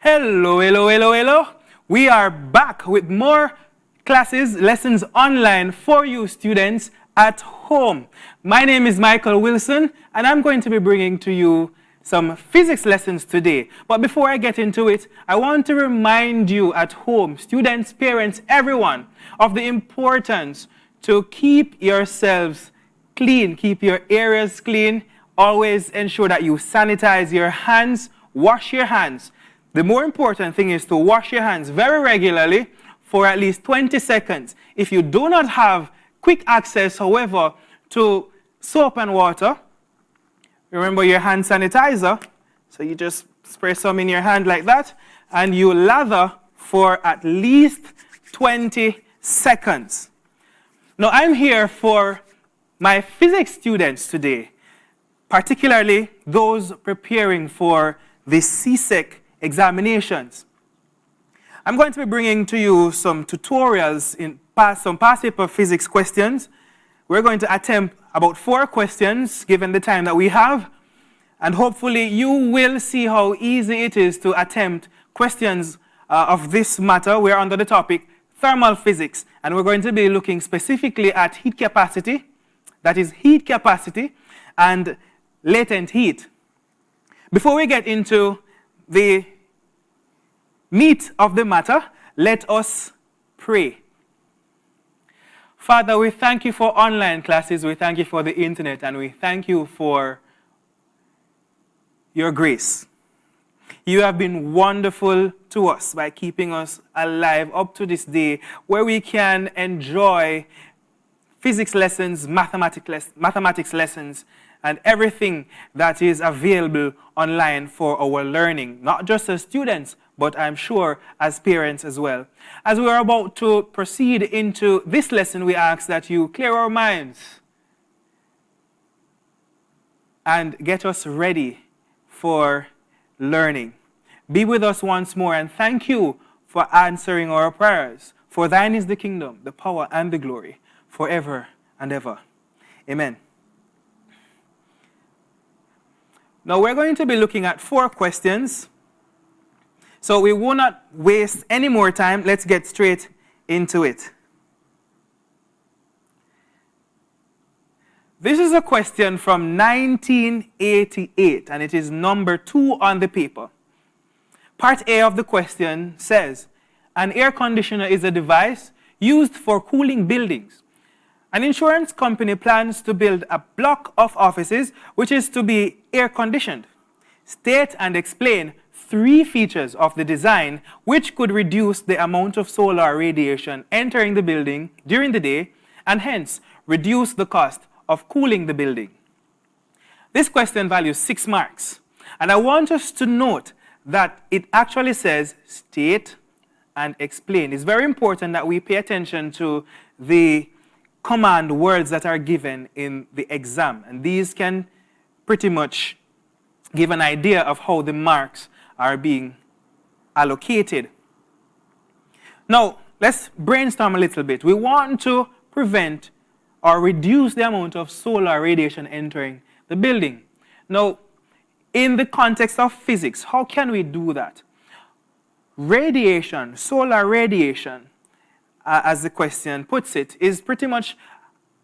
Hello, hello, hello, hello. We are back with more lessons online for you students at home. My name is Michael Wilson, and I'm going to be bringing to you some physics lessons today. But before I get into it, I want to remind you at home, students, parents, everyone, of the importance to keep yourselves clean, keep your areas clean. Always ensure that you sanitize your hands, wash your hands. The more important thing is to wash your hands very regularly for at least 20 seconds. If you do not have quick access, however, to soap and water, remember your hand sanitizer. So you just spray some in your hand like that, and you lather for at least 20 seconds. Now, I'm here for my physics students today, particularly those preparing for the CSEC examinations. I'm going to be bringing to you some tutorials in some past paper physics questions. We're going to attempt about 4 questions given the time that we have, and hopefully you will see how easy it is to attempt questions of this matter. We're under the topic thermal physics, and we're going to be looking specifically at heat capacity, that is heat capacity, and latent heat. Before we get into the meat of the matter, let us pray. Father, we thank you for online classes, we thank you for the internet, and we thank you for your grace. You have been wonderful to us by keeping us alive up to this day, where we can enjoy physics lessons, mathematics lessons, and everything that is available online for our learning, not just as students, but I'm sure as parents as well. As we are about to proceed into this lesson, we ask that you clear our minds and get us ready for learning. Be with us once more, and thank you for answering our prayers. For thine is the kingdom, the power, and the glory, forever and ever. Amen. Now we're going to be looking at 4 questions. So we will not waste any more time. Let's get straight into it. This is a question from 1988, and it is number 2 on the paper. Part A of the question says, an air conditioner is a device used for cooling buildings. An insurance company plans to build a block of offices which is to be air-conditioned. State and explain 3 features of the design which could reduce the amount of solar radiation entering the building during the day and hence reduce the cost of cooling the building. This question values 6 marks. And I want us to note that it actually says state and explain. It's very important that we pay attention to the command words that are given in the exam, and these can pretty much give an idea of how the marks are being allocated. Now, let's brainstorm a little bit. We want to prevent or reduce the amount of solar radiation entering the building. Now, in the context of physics, how can we do that? Radiation, solar radiation, as the question puts it, is pretty much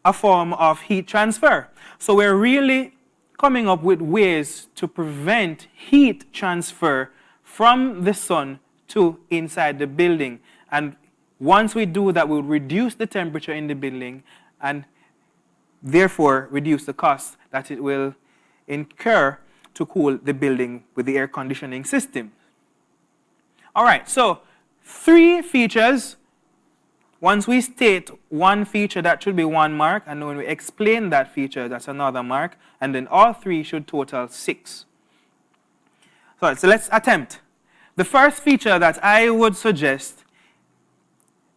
a form of heat transfer. So we're really coming up with ways to prevent heat transfer from the sun to inside the building. And once we do that, we'll reduce the temperature in the building and therefore reduce the cost that it will incur to cool the building with the air conditioning system. All right, so 3 features. Once we state 1 feature, that should be 1 mark, and when we explain that feature, that's another mark, and then all 3 should total 6. So let's attempt. The first feature that I would suggest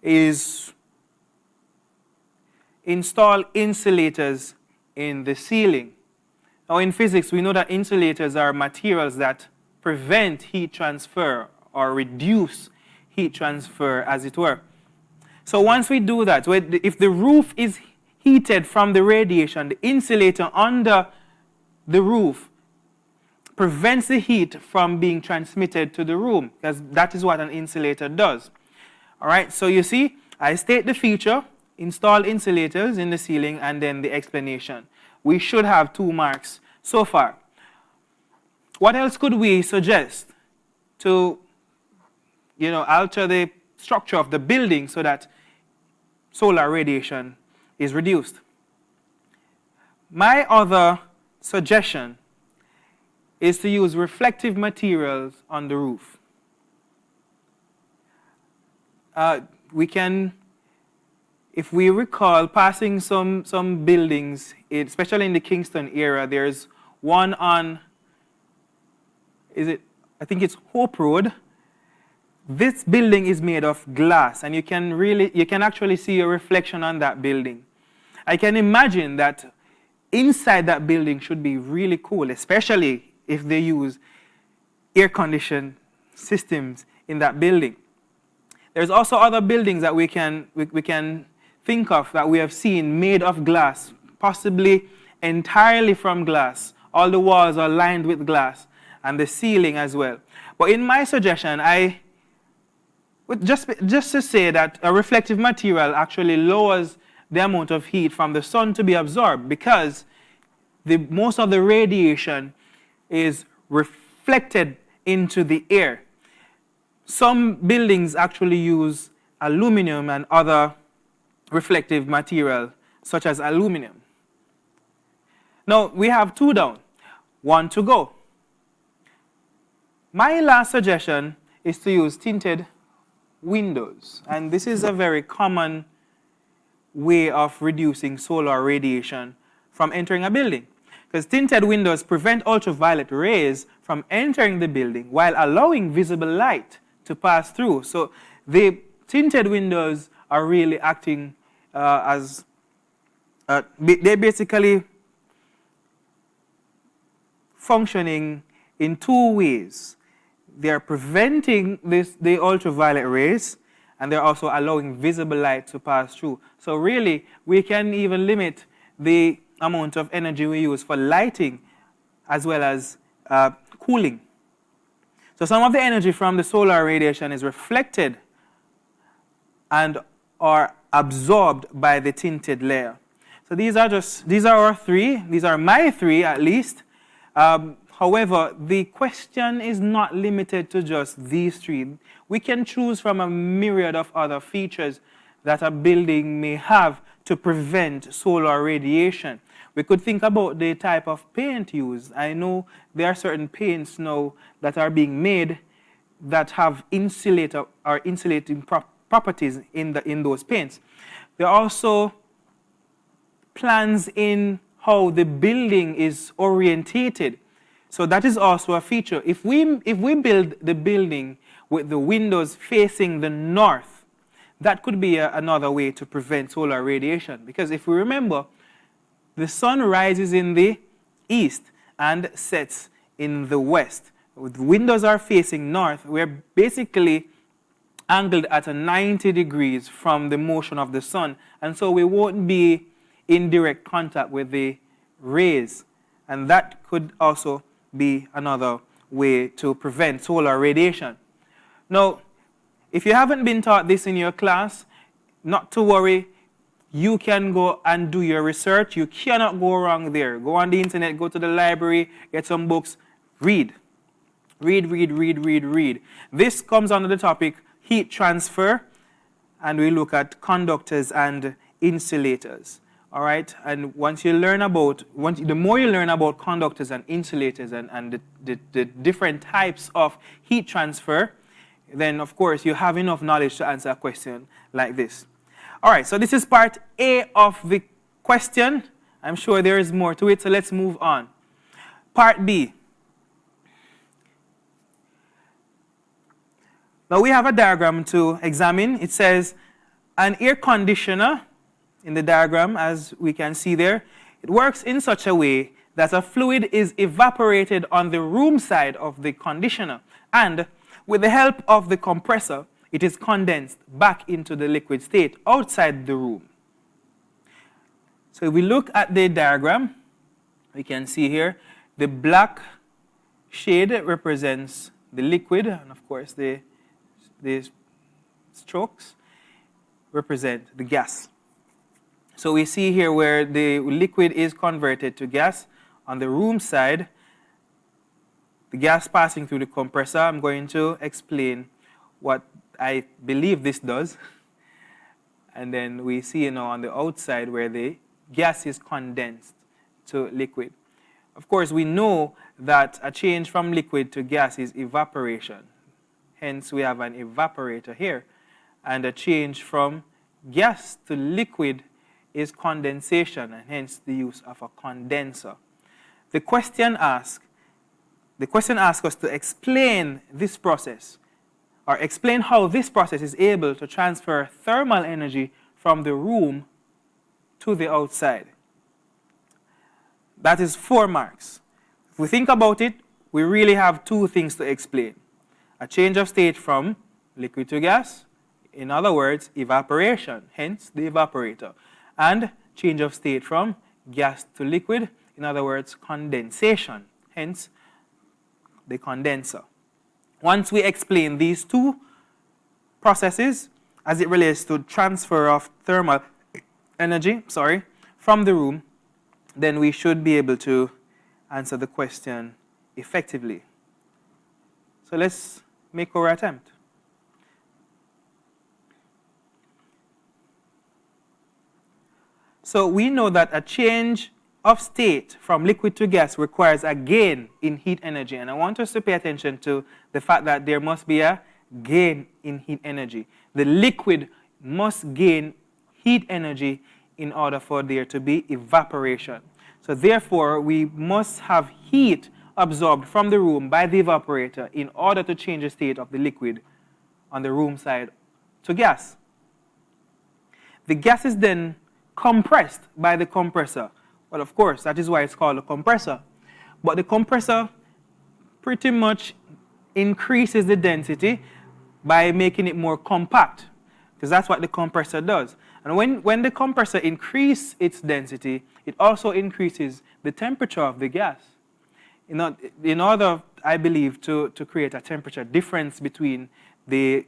is install insulators in the ceiling. Now in physics, we know that insulators are materials that prevent heat transfer or reduce heat transfer, as it were. So once we do that, if the roof is heated from the radiation, the insulator under the roof prevents the heat from being transmitted to the room, because that is what an insulator does. All right, so you see, I state the feature, install insulators in the ceiling, and then the explanation. We should have 2 marks so far. What else could we suggest to, alter the structure of the building so that solar radiation is reduced? My other suggestion is to use reflective materials on the roof. We can, if we recall, passing some buildings, especially in the Kingston area, there's one on, I think it's Hope Road. This building is made of glass, and you can actually see a reflection on that building. I can imagine that inside that building should be really cool, especially if they use air-conditioned systems in that building. There's also other buildings that we can think of that we have seen made of glass, possibly entirely from glass. All the walls are lined with glass, and the ceiling as well. But in my suggestion, just to say that a reflective material actually lowers the amount of heat from the sun to be absorbed, because most of the radiation is reflected into the air. Some buildings actually use aluminum and other reflective material, such as aluminum. Now, we have 2 down, 1 to go. My last suggestion is to use tinted windows, and this is a very common way of reducing solar radiation from entering a building, because tinted windows prevent ultraviolet rays from entering the building while allowing visible light to pass through. So the tinted windows are really acting they're basically functioning in 2 ways. They're preventing the ultraviolet rays, and they're also allowing visible light to pass through. So really, we can even limit the amount of energy we use for lighting as well as cooling. So some of the energy from the solar radiation is reflected and are absorbed by the tinted layer. So these are our 3. These are my 3 at least. However, the question is not limited to just these 3. We can choose from a myriad of other features that a building may have to prevent solar radiation. We could think about the type of paint used. I know there are certain paints now that are being made that have insulating properties in those paints. There are also plans in how the building is orientated. So that is also a feature. If we build the building with the windows facing the north, that could be another way to prevent solar radiation. Because if we remember, the sun rises in the east and sets in the west. The windows are facing north. We're basically angled at a 90 degrees from the motion of the sun. And so we won't be in direct contact with the rays. And that could also be another way to prevent solar radiation. Now, if you haven't been taught this in your class, not to worry. You can go and do your research. You cannot go wrong there. Go on the internet, go to the library, get some books, read. Read. This comes under the topic heat transfer, and we look at conductors and insulators. All right, and the more you learn about conductors and insulators and the different types of heat transfer, then of course you have enough knowledge to answer a question like this. All right, so this is part A of the question. I'm sure there is more to it, so let's move on. Part B. Now we have a diagram to examine. It says an air conditioner, in the diagram as we can see there, it works in such a way that a fluid is evaporated on the room side of the conditioner, and with the help of the compressor, it is condensed back into the liquid state outside the room. So if we look at the diagram, we can see here the black shade represents the liquid, and of course the strokes represent the gas. So we see here where the liquid is converted to gas. On the room side, the gas passing through the compressor. I'm going to explain what I believe this does. And then we see now on the outside where the gas is condensed to liquid. Of course, we know that a change from liquid to gas is evaporation. Hence, we have an evaporator here. And a change from gas to liquid is condensation, and hence the use of a condenser. The question asks us to explain this process, or explain how this process is able to transfer thermal energy from the room to the outside. That is 4 marks. If we think about it, we really have 2 things to explain. A change of state from liquid to gas, in other words, evaporation, hence the evaporator. And change of state from gas to liquid, in other words, condensation, hence the condenser. Once we explain these 2 processes as it relates to transfer of thermal energy, from the room, then we should be able to answer the question effectively. So let's make our attempt. So we know that a change of state from liquid to gas requires a gain in heat energy. And I want us to pay attention to the fact that there must be a gain in heat energy. The liquid must gain heat energy in order for there to be evaporation. So therefore, we must have heat absorbed from the room by the evaporator in order to change the state of the liquid on the room side to gas. The gas is then compressed by the compressor. Well, of course, that is why it's called a compressor. But the compressor pretty much increases the density by making it more compact, because that's what the compressor does. And when the compressor increases its density, it also increases the temperature of the gas. In order, I believe, to create a temperature difference between the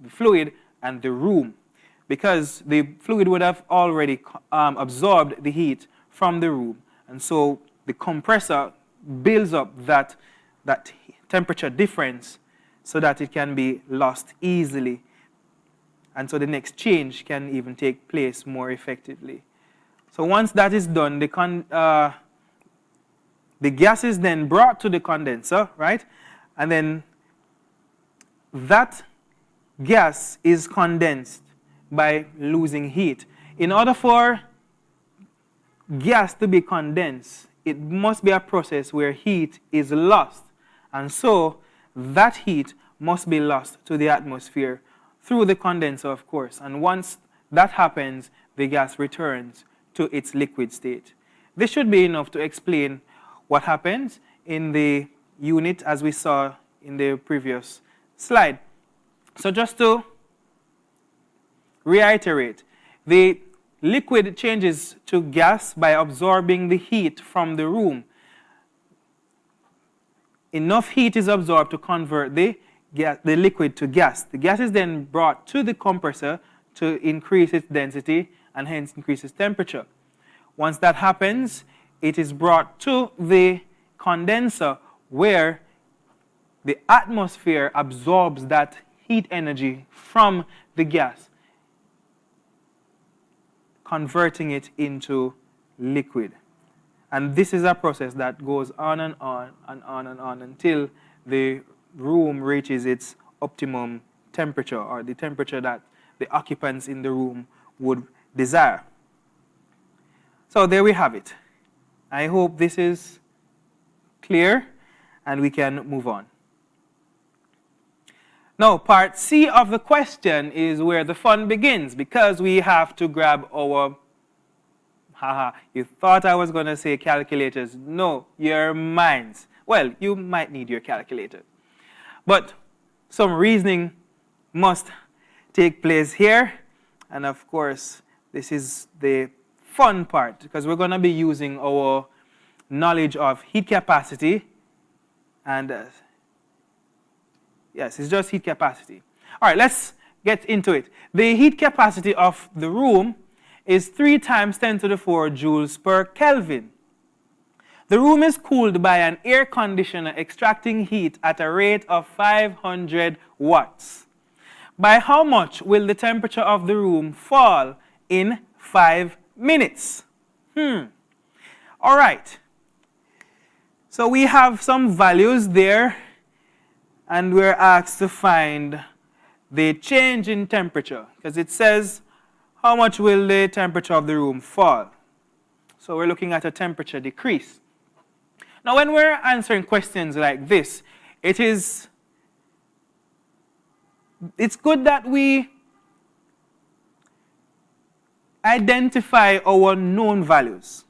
fluid and the room, because the fluid would have already absorbed the heat from the room. And so the compressor builds up that temperature difference so that it can be lost easily. And so the next change can even take place more effectively. So once that is done, the gas is then brought to the condenser, right? And then that gas is condensed by losing heat. In order for gas to be condensed, it must be a process where heat is lost. And so that heat must be lost to the atmosphere through the condenser, of course. And once that happens, the gas returns to its liquid state. This should be enough to explain what happens in the unit as we saw in the previous slide. So just to reiterate, the liquid changes to gas by absorbing the heat from the room. Enough heat is absorbed to convert the liquid to gas. The gas is then brought to the compressor to increase its density and hence increase its temperature. Once that happens, it is brought to the condenser where the atmosphere absorbs that heat energy from the gas, converting it into liquid. And this is a process that goes on and on and on and on until the room reaches its optimum temperature, or the temperature that the occupants in the room would desire. So there we have it. I hope this is clear and we can move on. Now, part C of the question is where the fun begins, because we have to grab our, you thought I was going to say calculators. No, your minds. Well, you might need your calculator. But some reasoning must take place here. And of course, this is the fun part, because we're going to be using our knowledge of heat capacity And yes, it's just heat capacity. All right, let's get into it. The heat capacity of the room is 3 times 10 to the 4 joules per Kelvin. The room is cooled by an air conditioner extracting heat at a rate of 500 watts. By how much will the temperature of the room fall in 5 minutes? All right. So we have some values there, and we're asked to find the change in temperature, because it says how much will the temperature of the room fall. So we're looking at a temperature decrease. Now, when we're answering questions like this, it's good that we identify our known values.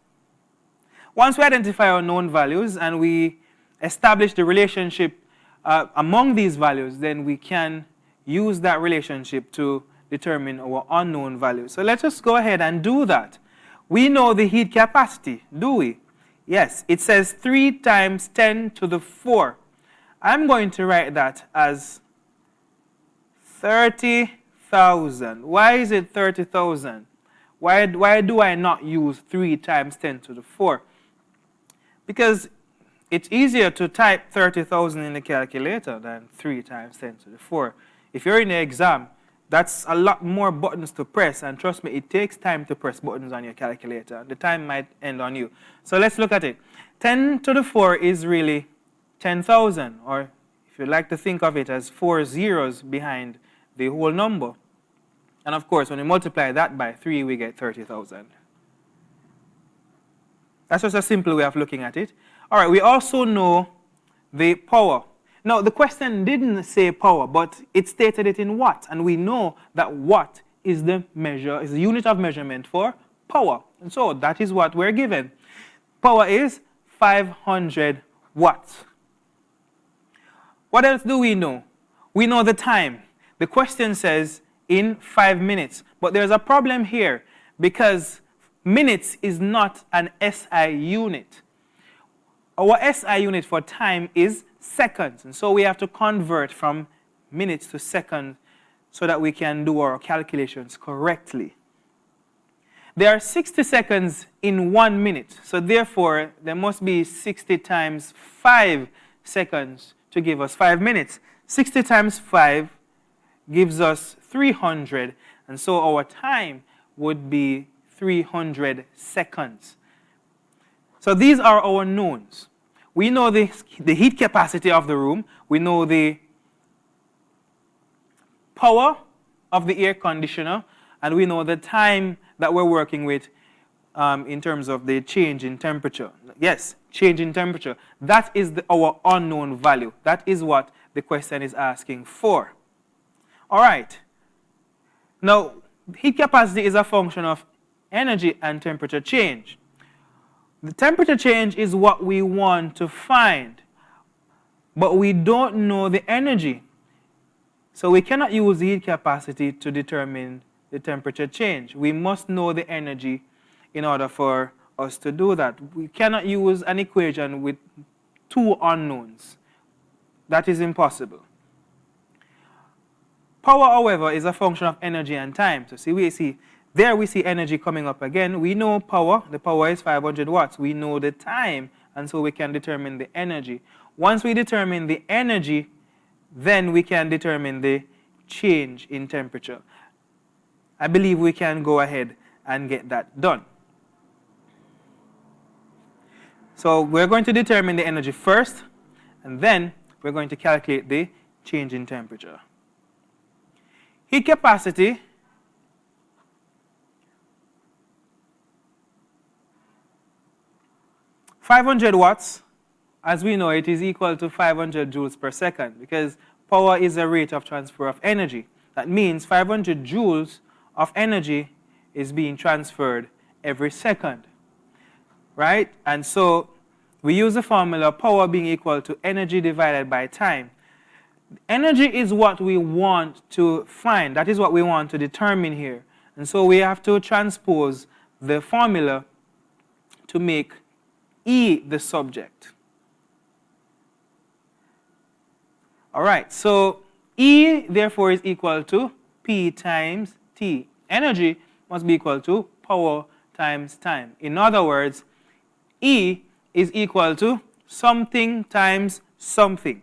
Once we identify our known values and we establish the relationship among these values, then we can use that relationship to determine our unknown values. So let's just go ahead and do that. We know the heat capacity, do we? Yes, it says 3 times 10 to the 4. I'm going to write that as 30,000. Why is it 30,000? Why do I not use 3 times 10 to the 4? Because it's easier to type 30,000 in the calculator than 3 times 10 to the 4. If you're in the exam, that's a lot more buttons to press, and trust me, it takes time to press buttons on your calculator. The time might end on you. So let's look at it. 10 to the 4 is really 10,000, or if you like to think of it as 4 zeros behind the whole number. And of course, when we multiply that by 3, we get 30,000. That's just a simple way of looking at it. All right, we also know the power. Now, the question didn't say power, but it stated it in watt. And we know that watt is the unit of measurement for power. And so that is what we're given. Power is 500 watts. What else do we know? We know the time. The question says in 5 minutes. But there's a problem here because minutes is not an SI unit. Our SI unit for time is seconds. And so we have to convert from minutes to seconds so that we can do our calculations correctly. There are 60 seconds in 1 minute. So therefore, there must be 60 times 5 seconds to give us 5 minutes. 60 times 5 gives us 300. And so our time would be 300 seconds. So these are our knowns. We know the heat capacity of the room. We know the power of the air conditioner. And we know the time that we're working with in terms of the change in temperature. Yes, change in temperature. That is our unknown value. That is what the question is asking for. All right. Now, heat capacity is a function of energy and temperature change. The temperature change is what we want to find, but we don't know the energy. So we cannot use the heat capacity to determine the temperature change. We must know the energy in order for us to do that. We cannot use an equation with 2 unknowns. That is impossible. Power, however, is a function of energy and time. So we see energy coming up again. We know power. The power is 500 watts. We know the time, and so we can determine the energy. Once we determine the energy, then we can determine the change in temperature. I believe we can go ahead and get that done. So we're going to determine the energy first, and then we're going to calculate the change in temperature. Heat capacity (500 watts), as we know, it is equal to 500 joules per second because power is a rate of transfer of energy. That means 500 joules of energy is being transferred every second, right? And so we use the formula power being equal to energy divided by time. Energy is what we want to find. That is what we want to determine here. And so we have to transpose the formula to make E the subject. All right, so E, therefore, is equal to P times T. Energy must be equal to power times time. In other words, E is equal to something times something.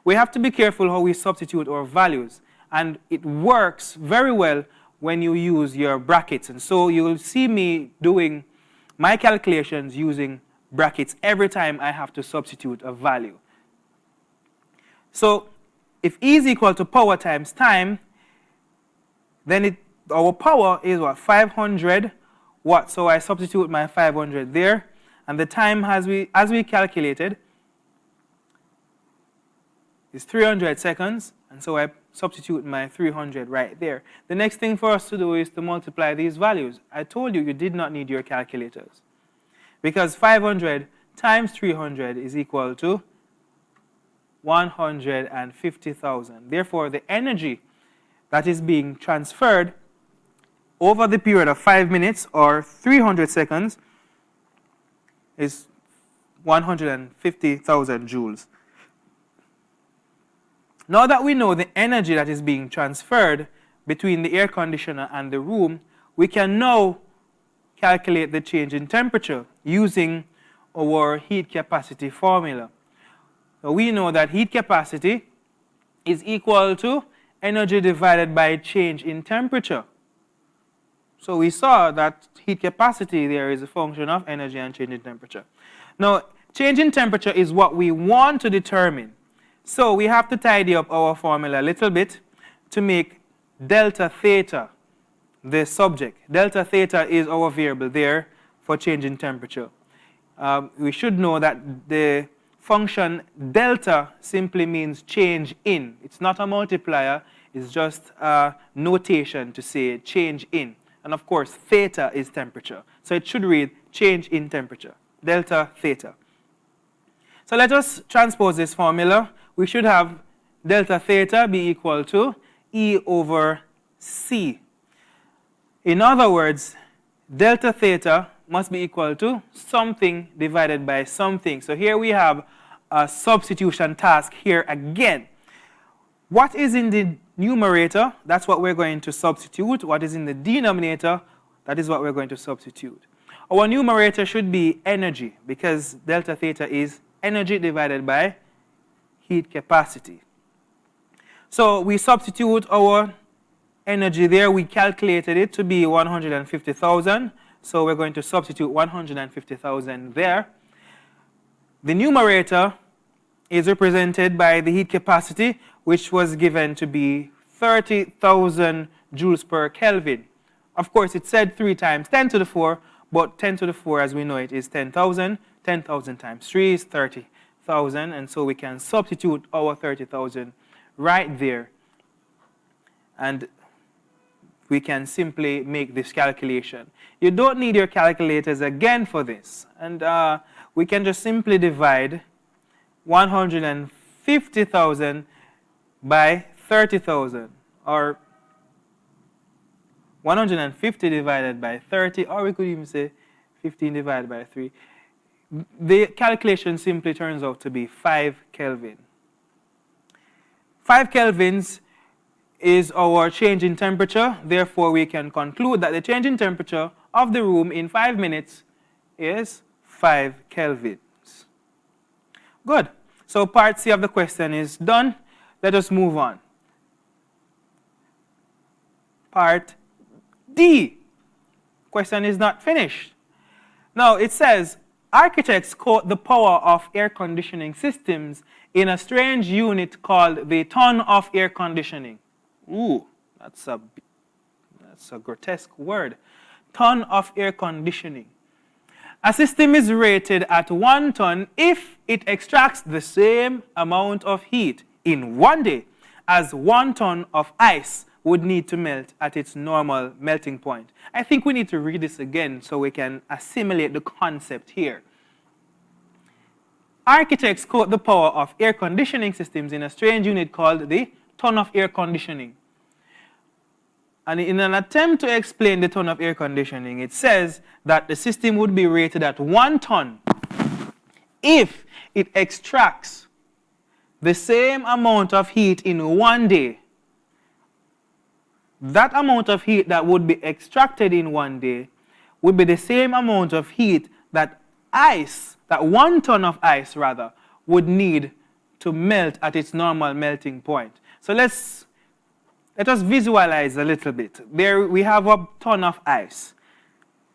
We have to be careful how we substitute our values, and it works very well when you use your brackets. And so you will see me doing my calculations using brackets every time I have to substitute a value. So if E is equal to power times time, then our power is what? 500 watts. So I substitute my 500 there, and the time as we calculated is 300 seconds, and so I substitute my 300 right there. The next thing for us to do is to multiply these values. I told you did not need your calculators, because 500 times 300 is equal to 150,000. Therefore, the energy that is being transferred over the period of 5 minutes or 300 seconds is 150,000 joules. Now that we know the energy that is being transferred between the air conditioner and the room, we can now calculate the change in temperature using our heat capacity formula. So we know that heat capacity is equal to energy divided by change in temperature. So we saw that heat capacity there is a function of energy and change in temperature. Now, change in temperature is what we want to determine. So we have to tidy up our formula a little bit to make delta theta the subject. Delta theta is our variable there for change in temperature. We should know that the function delta simply means change in. It's not a multiplier, it's just a notation to say change in. And of course, theta is temperature. So it should read change in temperature, delta theta. So let us transpose this formula. We should have delta theta be equal to E over C. In other words, delta theta must be equal to something divided by something. So here we have a substitution task here again. What is in the numerator? That's what we're going to substitute. What is in the denominator? That is what we're going to substitute. Our numerator should be energy, because delta theta is energy divided by heat capacity. So we substitute our energy there. We calculated it to be 150,000. So we're going to substitute 150,000 there. The numerator is represented by the heat capacity, which was given to be 30,000 joules per Kelvin. Of course, it said 3 times 10 to the 4, but 10 to the 4, as we know it, is 10,000. 10,000 times 3 is 30,000, and so we can substitute our 30,000 right there. And we can simply make this calculation. You don't need your calculators again for this. And we can just simply divide 150,000 by 30,000, or 150 divided by 30, or we could even say 15 divided by 3. The calculation simply turns out to be 5 Kelvin. 5 kelvins is our change in temperature. Therefore, we can conclude that the change in temperature of the room in 5 minutes is 5 kelvins. Good. So part C of the question is done. Let us move on. Part D. Question is not finished. Now it says, architects quote the power of air conditioning systems in a strange unit called the ton of air conditioning. Ooh, that's a grotesque word. Ton of air conditioning. A system is rated at 1 ton if it extracts the same amount of heat in 1 day as 1 ton of ice would need to melt at its normal melting point. I think we need to read this again so we can assimilate the concept here. Architects quote the power of air conditioning systems in a strange unit called the ton of air conditioning. And in an attempt to explain the ton of air conditioning, it says that the system would be rated at 1 ton if it extracts the same amount of heat in one day, that amount of heat that would be extracted in one day would be the same amount of heat that ice, that 1 ton of ice rather, would need to melt at its normal melting point. So let us visualize a little bit. There we have a ton of ice,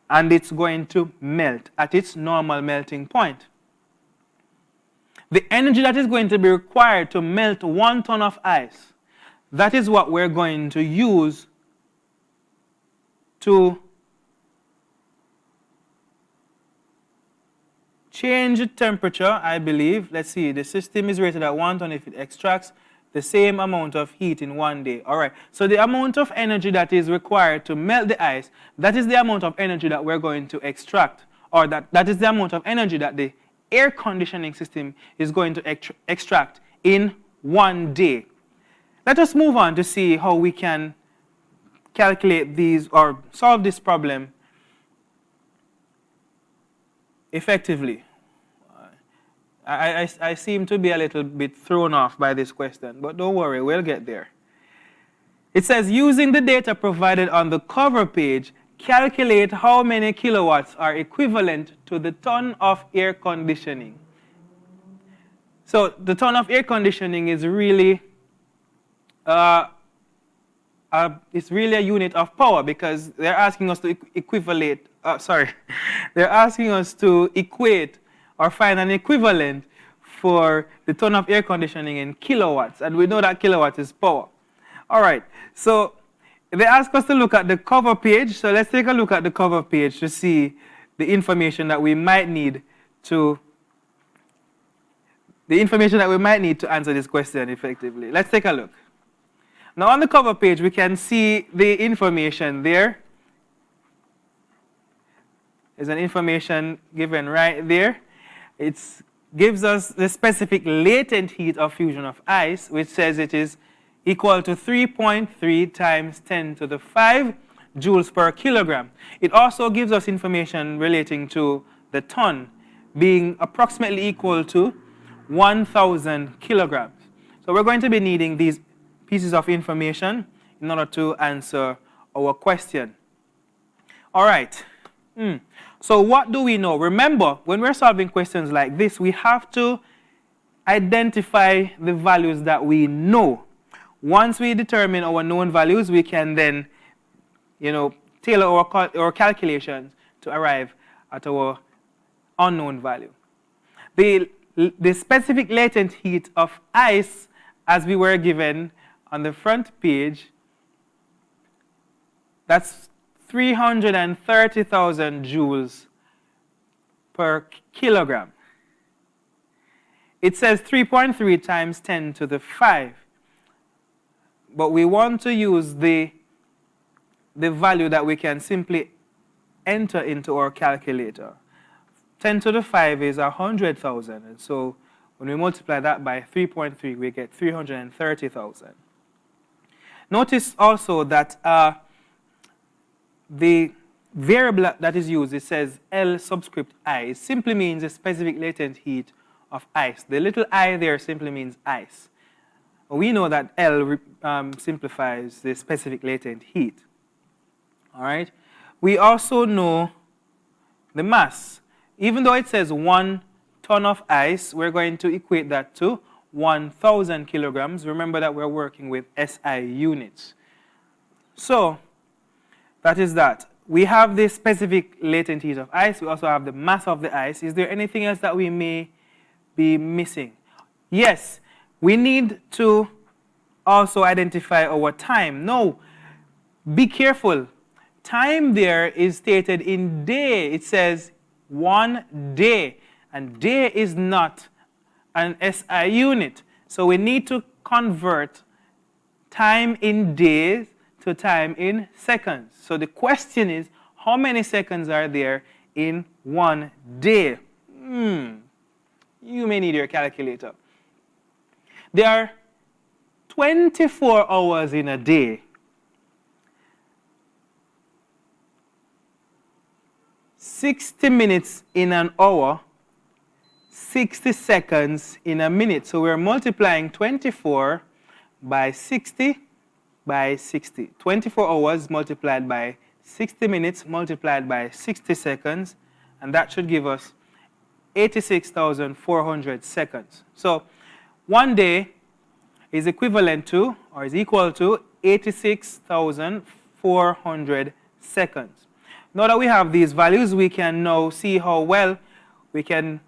and it's going to melt at its normal melting point. The energy that is going to be required to melt 1 ton of ice, that is what we're going to use to change the temperature, I believe. Let's see, the system is rated at 1 ton if it extracts the same amount of heat in one day. All right, so the amount of energy that is required to melt the ice, that is the amount of energy that we're going to extract, or that is the amount of energy that the air conditioning system is going to extract in one day. Let us move on to see how we can calculate these or solve this problem effectively. I seem to be a little bit thrown off by this question, but don't worry, we'll get there. It says, using the data provided on the cover page, calculate how many kilowatts are equivalent to the ton of air conditioning. So the ton of air conditioning is really it's really a unit of power, because they're asking us to they're asking us to equate or find an equivalent for the ton of air conditioning in kilowatts, and we know that kilowatt is power. All right, so they ask us to look at the cover page, so let's take a look at the cover page to see the information that we might need to answer this question effectively. Let's take a look. Now on the cover page, we can see the information there. There's an information given right there. It gives us the specific latent heat of fusion of ice, which says it is equal to 3.3 times 10 to the 5 joules per kilogram. It also gives us information relating to the ton being approximately equal to 1,000 kilograms. So we're going to be needing these pieces of information in order to answer our question. All right. So what do we know? Remember, when we're solving questions like this, we have to identify the values that we know. Once we determine our known values, we can then, tailor our calculations to arrive at our unknown value. The specific latent heat of ice, as we were given on the front page, that's 330,000 joules per kilogram. It says 3.3 times 10 to the 5. But we want to use the value that we can simply enter into our calculator. 10 to the 5 is 100,000. And so when we multiply that by 3.3, we get 330,000. Notice also that the variable that is used, it says L subscript I. It simply means the specific latent heat of ice. The little I there simply means ice. We know that L simplifies the specific latent heat. All right. We also know the mass. Even though it says 1 ton of ice, we're going to equate that to 1,000 kilograms. Remember that we're working with SI units. So that is that. We have the specific latent heat of ice. We also have the mass of the ice. Is there anything else that we may be missing? Yes, we need to also identify our time. No, be careful. Time there is stated in day. It says 1 day, and day is not an SI unit. So we need to convert time in days to time in seconds. So the question is, how many seconds are there in 1 day? You may need your calculator. There are 24 hours in a day. 60 minutes in an hour, 60 seconds in a minute. So we're multiplying 24 by 60 by 60. 24 hours multiplied by 60 minutes multiplied by 60 seconds, and that should give us 86,400 seconds. So 1 day is equivalent to, or is equal to, 86,400 seconds. Now that we have these values, we can now see how well we can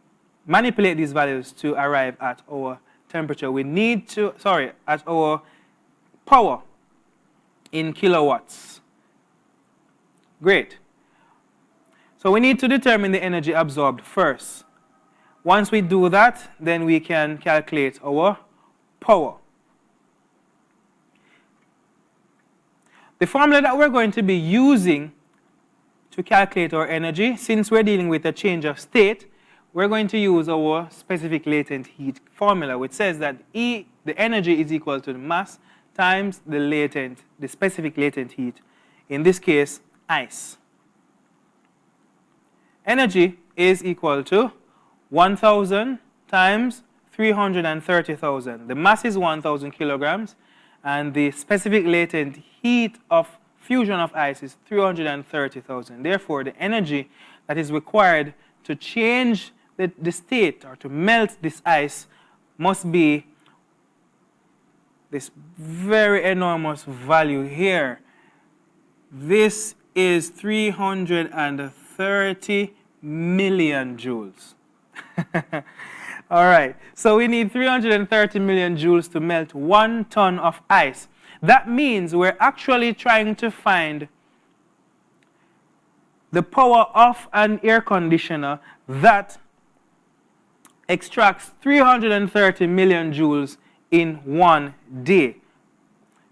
manipulate these values to arrive at our temperature. We need to, at our power in kilowatts. Great. So we need to determine the energy absorbed first. Once we do that, then we can calculate our power. The formula that we're going to be using to calculate our energy, since we're dealing with a change of state, we're going to use our specific latent heat formula, which says that E, the energy, is equal to the mass times the specific latent heat, in this case, ice. Energy is equal to 1,000 times 330,000. The mass is 1,000 kilograms, and the specific latent heat of fusion of ice is 330,000. Therefore, the energy that is required to change the state or to melt this ice must be this very enormous value here. This is 330 million joules. All right, so we need 330 million joules to melt 1 ton of ice. That means we're actually trying to find the power of an air conditioner that extracts 330 million joules in 1 day.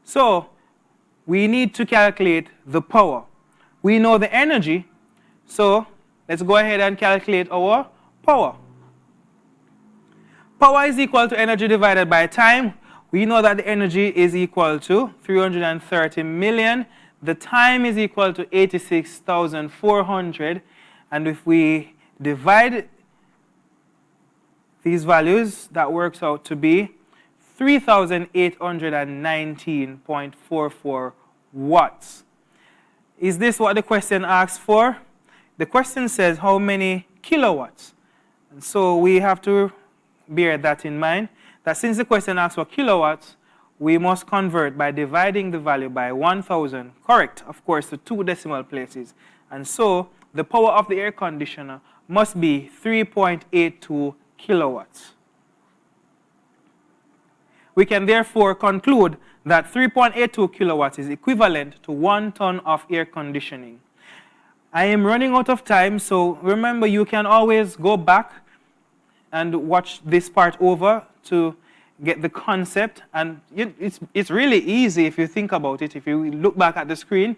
So we need to calculate the power. We know the energy, so let's go ahead and calculate our power. Power is equal to energy divided by time. We know that the energy is equal to 330 million. The time is equal to 86,400. And if we divide these values, that works out to be 3,819.44 watts. Is this what the question asks for? The question says how many kilowatts. And so we have to bear that in mind, that since the question asks for kilowatts, we must convert by dividing the value by 1,000, correct, of course, to 2 decimal places. And so the power of the air conditioner must be 3.82 kilowatts. We can therefore conclude that 3.82 kilowatts is equivalent to 1 ton of air conditioning. I am running out of time, so remember you can always go back and watch this part over to get the concept. And it's really easy if you think about it. If you look back at the screen,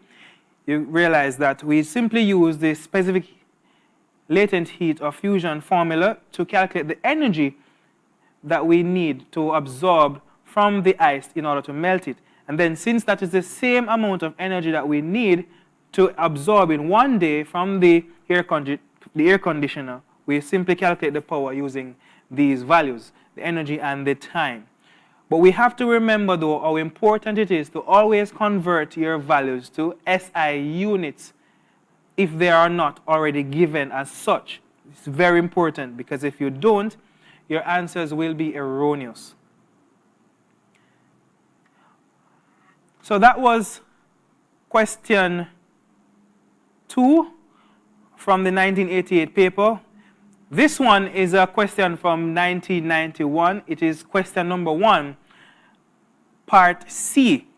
you realize that we simply use the specific latent heat or fusion formula to calculate the energy that we need to absorb from the ice in order to melt it. And then since that is the same amount of energy that we need to absorb in 1 day from the air conditioner, we simply calculate the power using these values, the energy and the time. But we have to remember, though, how important it is to always convert your values to SI units if they are not already given as such. It's very important, because if you don't, your answers will be erroneous. So that was question 2 from the 1988 paper. This one is a question from 1991. It is question number 1, part C.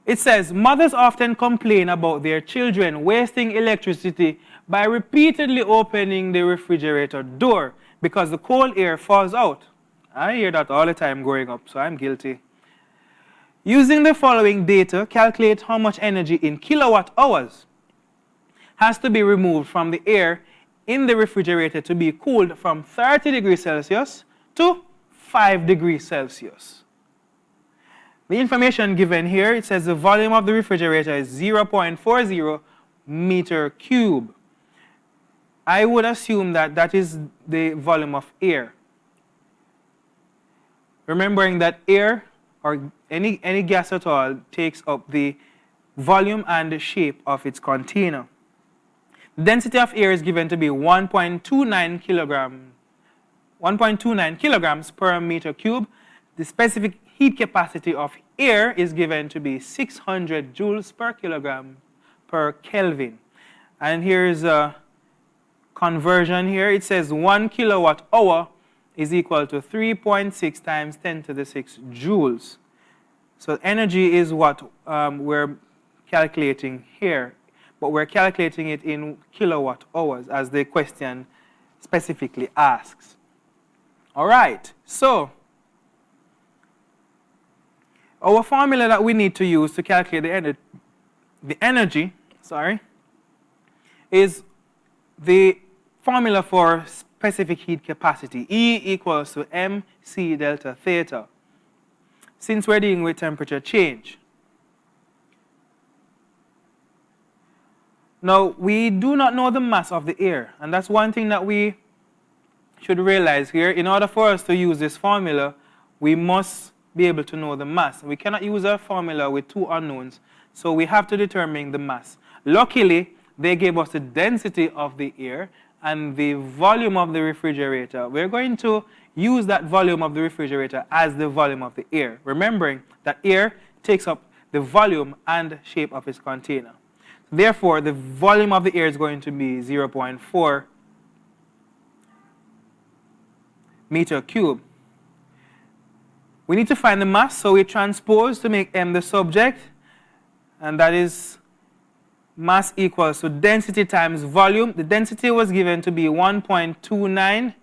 It says, mothers often complain about their children wasting electricity by repeatedly opening the refrigerator door because the cold air falls out. I hear that all the time growing up, so I'm guilty. Using the following data, calculate how much energy in kilowatt hours has to be removed from the air in the refrigerator to be cooled from 30 degrees Celsius to 5 degrees Celsius. The information given here, it says the volume of the refrigerator is 0.40 meter cube. I would assume that that is the volume of air. Remembering that air, or any gas at all, takes up the volume and the shape of its container. The density of air is given to be 1.29 kilograms per meter cube. The specific heat capacity of air is given to be 600 joules per kilogram per Kelvin. And here's a conversion here. It says 1 kilowatt hour is equal to 3.6 times 10 to the 6 joules. So energy is what we're calculating here, but we're calculating it in kilowatt hours as the question specifically asks. All right, so our formula that we need to use to calculate the energy is the formula for specific heat capacity. E equals to mc delta theta, since we're dealing with temperature change. Now, we do not know the mass of the air, and that's one thing that we should realize here. In order for us to use this formula, we must be able to know the mass. We cannot use a formula with two unknowns, so we have to determine the mass. Luckily, they gave us the density of the air and the volume of the refrigerator. We're going to use that volume of the refrigerator as the volume of the air, remembering that air takes up the volume and shape of its container. Therefore, the volume of the air is going to be 0.4 meter cube. We need to find the mass, so we transpose to make m the subject, and that is mass equals to density times volume. The density was given to be 1.29,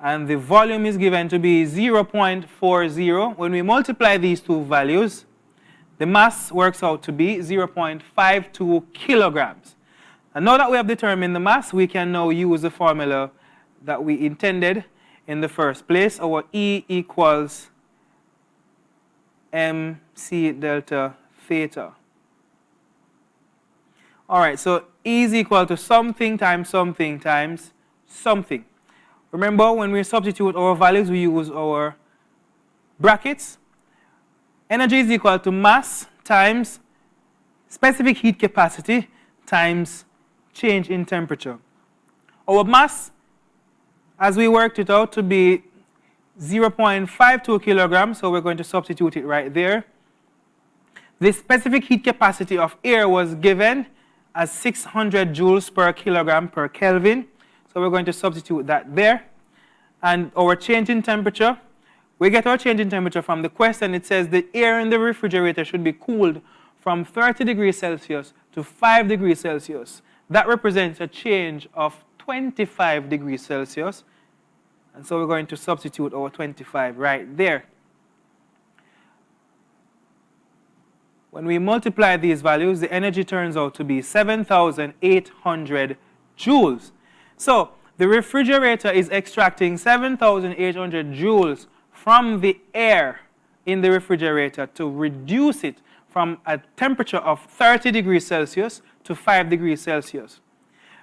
and the volume is given to be 0.40. When we multiply these two values, the mass works out to be 0.52 kilograms. And now that we have determined the mass, we can now use the formula that we intended in the first place. Our E equals mc delta theta. All right, so E is equal to something times something times something. Remember, when we substitute our values, we use our brackets. Energy is equal to mass times specific heat capacity times change in temperature. Our mass, as we worked it out, to be 0.52 kilograms, so we're going to substitute it right there. The specific heat capacity of air was given as 600 joules per kilogram per Kelvin, so we're going to substitute that there. And our change in temperature, we get our change in temperature from the question. It says the air in the refrigerator should be cooled from 30 degrees Celsius to 5 degrees Celsius. That represents a change of 25 degrees Celsius. And so we're going to substitute our 25 right there. When we multiply these values, the energy turns out to be 7,800 joules. So the refrigerator is extracting 7,800 joules from the air in the refrigerator to reduce it from a temperature of 30 degrees Celsius to 5 degrees Celsius.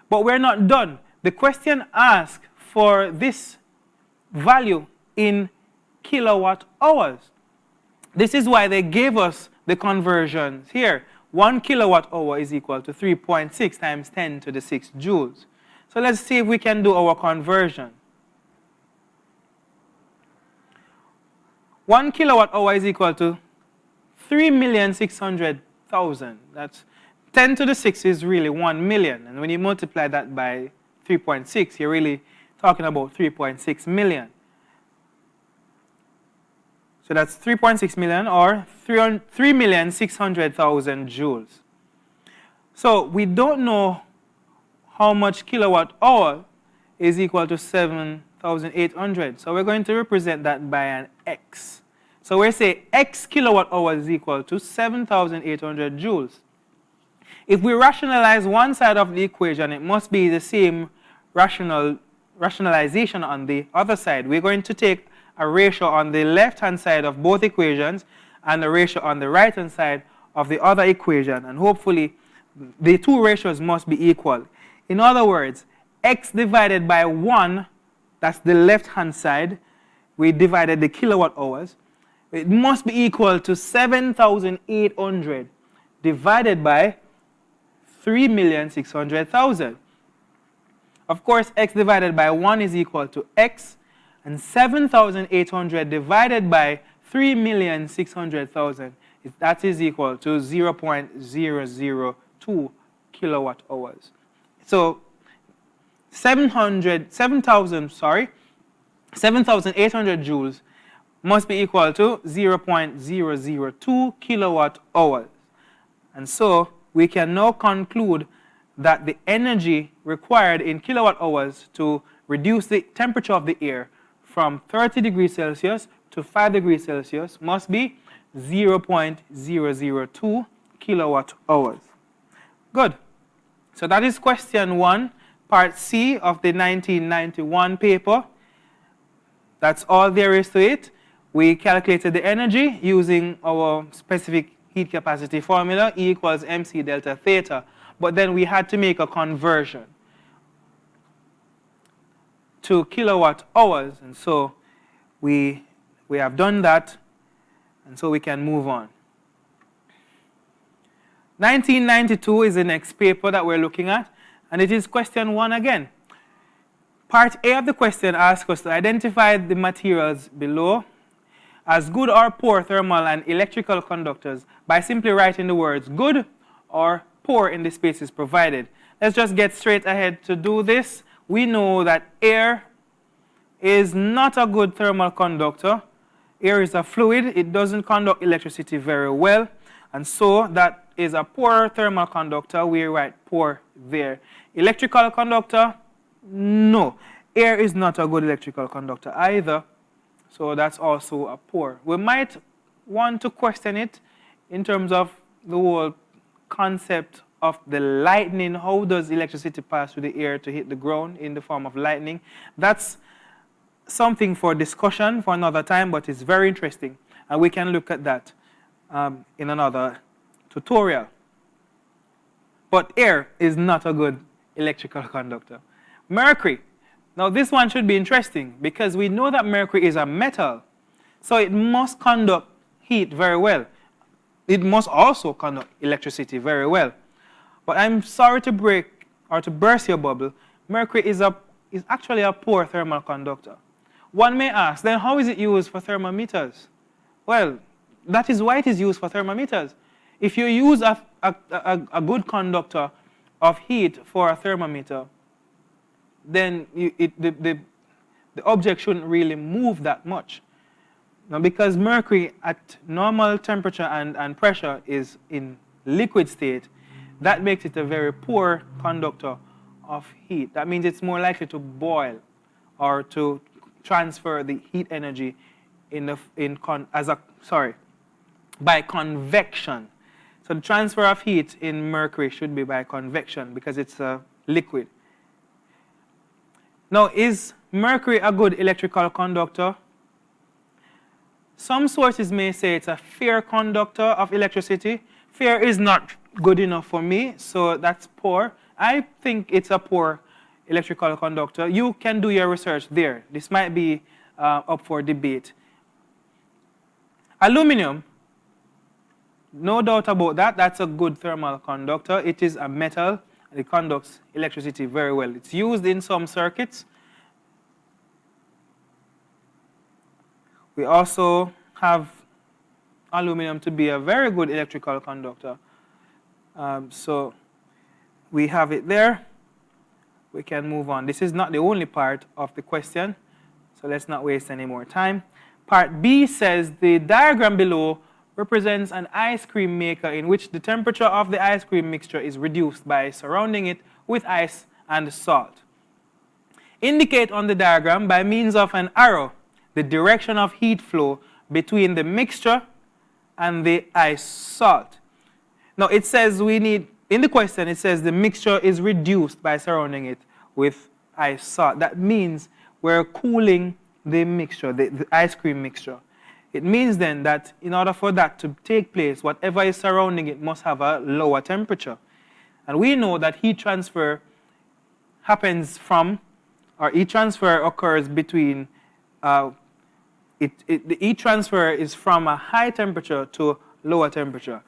But we're not done. The question asks for this value in kilowatt hours. This is why they gave us the conversions here. 1 kilowatt hour is equal to 3.6 times 10 to the 6 joules. So let's see if we can do our conversion. 1 kilowatt hour is equal to 3,600,000. That's 10 to the 6 is really 1 million. And when you multiply that by 3.6, you're really talking about 3.6 million. So that's 3.6 million or 3,600,000 joules. So we don't know how much kilowatt hour is equal to 7,800. So we're going to represent that by an X. So we say X kilowatt hour is equal to 7,800 joules. If we rationalize one side of the equation, it must be the same rationalization on the other side. We're going to take a ratio on the left-hand side of both equations and a ratio on the right-hand side of the other equation. And hopefully, the two ratios must be equal. In other words, x divided by 1, that's the left-hand side, we divided the kilowatt hours, it must be equal to 7,800 divided by 3,600,000. Of course, x divided by 1 is equal to x, and 7,800 divided by 3,600,000, that is equal to 0.002 kilowatt hours. So 7,800 joules must be equal to 0.002 kilowatt hours. And so we can now conclude that the energy required in kilowatt hours to reduce the temperature of the air from 30 degrees Celsius to 5 degrees Celsius must be 0.002 kilowatt hours. Good. So that is question 1, part C of the 1991 paper. That's all there is to it. We calculated the energy using our specific heat capacity formula, E equals mc delta theta. But then we had to make a conversion to kilowatt hours. And so we have done that. And so we can move on. 1992 is the next paper that we're looking at. And it is question 1 again. Part A of the question asks us to identify the materials below as good or poor thermal and electrical conductors by simply writing the words good or poor in the spaces provided. Let's just get straight ahead to do this. We know that air is not a good thermal conductor. Air is a fluid. It doesn't conduct electricity very well. And so that is a poor thermal conductor. We write poor there. Electrical conductor, no. Air is not a good electrical conductor either. So that's also a poor. We might want to question it in terms of the whole concept of the lightning. How does electricity pass through the air to hit the ground in the form of lightning? That's something for discussion for another time, but it's very interesting. And we can look at that in another tutorial. But air is not a good electrical conductor. Mercury. Now this one should be interesting because we know that mercury is a metal. So it must conduct heat very well. It must also conduct electricity very well. But I'm sorry to break or to burst your bubble. Mercury is actually a poor thermal conductor. One may ask, then how is it used for thermometers? Well, that is why it is used for thermometers. If you use a good conductor of heat for a thermometer, then the object shouldn't really move that much. Now, because mercury at normal temperature and pressure is in liquid state, that makes it a very poor conductor of heat. That means it's more likely to boil or to transfer the heat energy by convection. So the transfer of heat in mercury should be by convection because it's a liquid. Now, is mercury a good electrical conductor? Some sources may say it's a fair conductor of electricity. Fair is not good enough for me, so that's poor. I think it's a poor electrical conductor. You can do your research there. This might be up for debate. Aluminum, no doubt about that. That's a good thermal conductor. It is a metal. It conducts electricity very well. It's used in some circuits. We also have aluminum to be a very good electrical conductor. So we have it there. We can move on. This is not the only part of the question, so let's not waste any more time. Part B says the diagram below represents an ice cream maker in which the temperature of the ice cream mixture is reduced by surrounding it with ice and salt. Indicate on the diagram by means of an arrow the direction of heat flow between the mixture and the ice salt. Now it says in the question it says the mixture is reduced by surrounding it with ice salt. That means we're cooling the mixture, the ice cream mixture. It means then that in order for that to take place, whatever is surrounding it must have a lower temperature. And we know that heat transfer happens from, or heat transfer occurs between, the heat transfer is from a high temperature to lower temperature.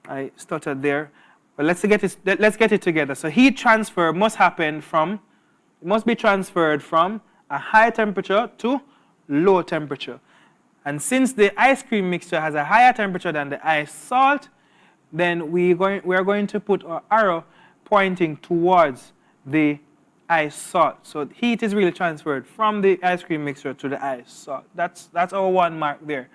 I stuttered there, but let's get it together. So heat transfer must be transferred from a high temperature to low temperature. And since the ice cream mixture has a higher temperature than the ice salt, then we are going to put our arrow pointing towards the ice salt. So heat is really transferred from the ice cream mixture to the ice salt. That's our one mark there.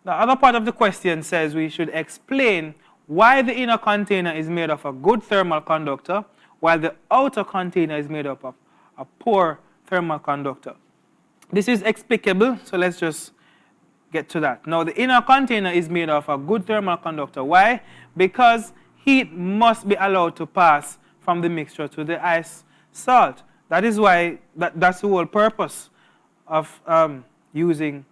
The other part of the question says we should explain why the inner container is made of a good thermal conductor while the outer container is made up of a poor thermal conductor. This is explicable, so let's just get to that. Now, the inner container is made of a good thermal conductor. Why? Because heat must be allowed to pass from the mixture to the ice salt. That is why, that's the whole purpose of using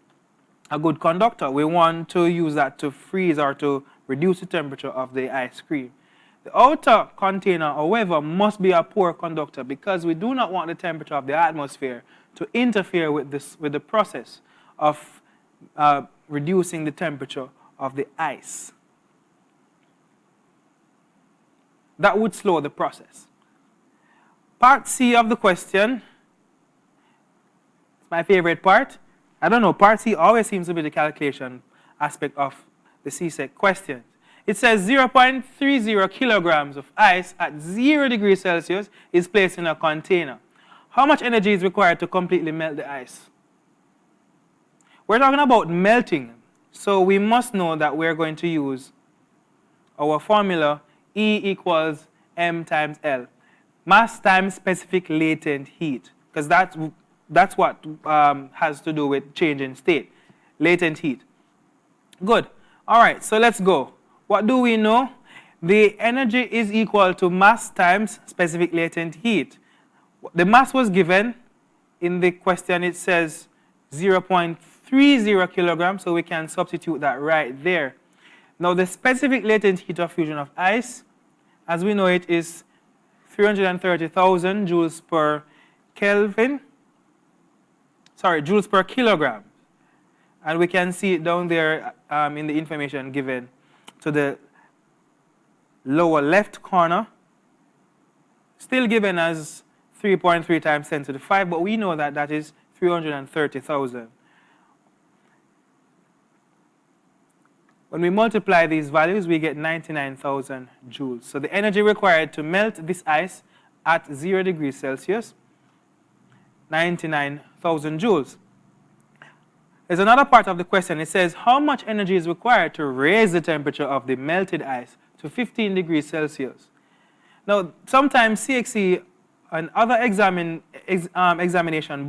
a good conductor. We want to use that to freeze or to reduce the temperature of the ice cream. The outer container, however, must be a poor conductor because we do not want the temperature of the atmosphere to interfere with the process of reducing the temperature of the ice. That would slow the process. Part C of the question, it's my favorite part. I don't know, part C always seems to be the calculation aspect of the CSEC question. It says 0.30 kilograms of ice at 0 degrees Celsius is placed in a container. How much energy is required to completely melt the ice? We're talking about melting, so we must know that we're going to use our formula E equals m times L. Mass times specific latent heat, because that's what has to do with change in state, latent heat. Good. All right, so let's go. What do we know? The energy is equal to mass times specific latent heat. The mass was given in the question. It says 0.30 kilograms, so we can substitute that right there. Now, the specific latent heat of fusion of ice, as we know it, is 330,000 joules per Kelvin. Sorry, joules per kilogram. And we can see it down there in the information given to the lower left corner. Still given as 3.3 times 10 to the 5, but we know that that is 330,000. When we multiply these values, we get 99,000 joules. So the energy required to melt this ice at 0 degrees Celsius, 99,000 joules. There's another part of the question. It says, how much energy is required to raise the temperature of the melted ice to 15 degrees Celsius? Now, sometimes CXC and other examination